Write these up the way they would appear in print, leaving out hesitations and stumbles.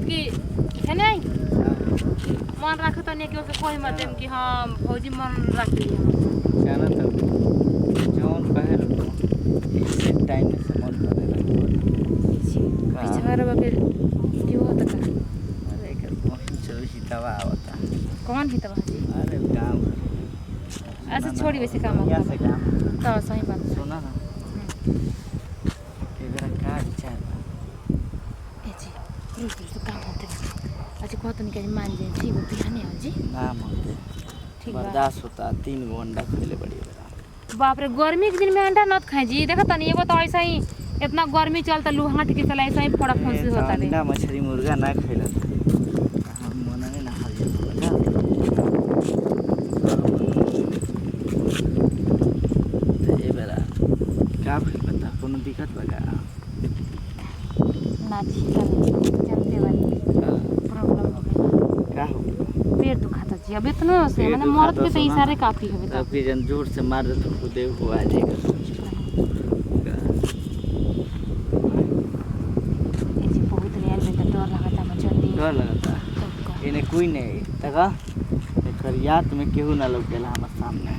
कि है नहीं मन रखे तो नहीं कि उसे कोई मत कि हाँ भौजी मन रख लिया जाना तो जौन कहे लोग इसे टाइम में से मन करेला पिछवाड़ा बके क्यों होता का अरे कर कौन चोरी दवा होता कौन भी तबाह जी अरे गाँव ऐसे छोड़ी वैसे काम यहाँ से काम तो सही बात सुना ना तेरा का इच्छा है ए जी रुक तो काम होते अच्छा कहत नहीं कि मान जाए ठीक हो बिहाने हो जी ना मानते ठीक बर्दाश्त होता 3 गो अंडा खइले बड़ी बड़ा बाप रे गर्मी के दिन में अंडा मत खाए जी देखा तनी एगो तो ऐसा ही इतना गर्मी चलता लूहाट के चला ऐसा ही फोड़ा फंसी होता रे अंडा मछली मुर्गा ना खइला हम मना नहीं ना खाइए तो ये बेरा का फिर बता कोनो दिक्कत बगा ना ठीक है चलते वाली प्रॉब्लम हो गई का हो पेट दुखाता जी अब इतना से पेट मैंने मर्द दुखाता पे तो सुना इशारे ना। काफी है तब फिर जन जोर से मार दे तो खुदे हो आ जाएगा ये जी बहुत रियल में तो डर लगता है जल्दी डर लगता इन्हें कोई नहीं तका करियात में केहू ना लौकेला हमारे सामने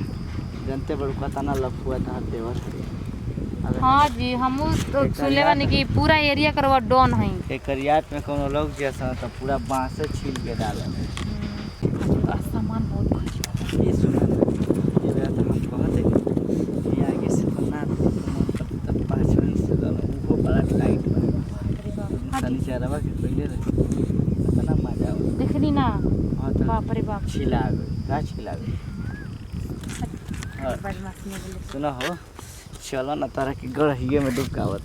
जनते बड़ पता ना लफुआ था देवर हाँ जी हम तो सुनले बानी कि पूरा एरिया करवा डॉन है एक करियात में कोनो लोग जैसा तो पूरा बांस से छील के डाले सामान बहुत खर्च ये सुना ना ये बात हम कहते ये आगे से बना तब 5 मिनट से वो बड़ा टाइट बा तनी चरवा के पहले रहे कितना मजा आवे देखली ना हां तो बाप रे बाप छिला गई का छिला गई बदमाश नहीं बोले सुना हो चलो ना तारा की गढ़िए में डुबकावत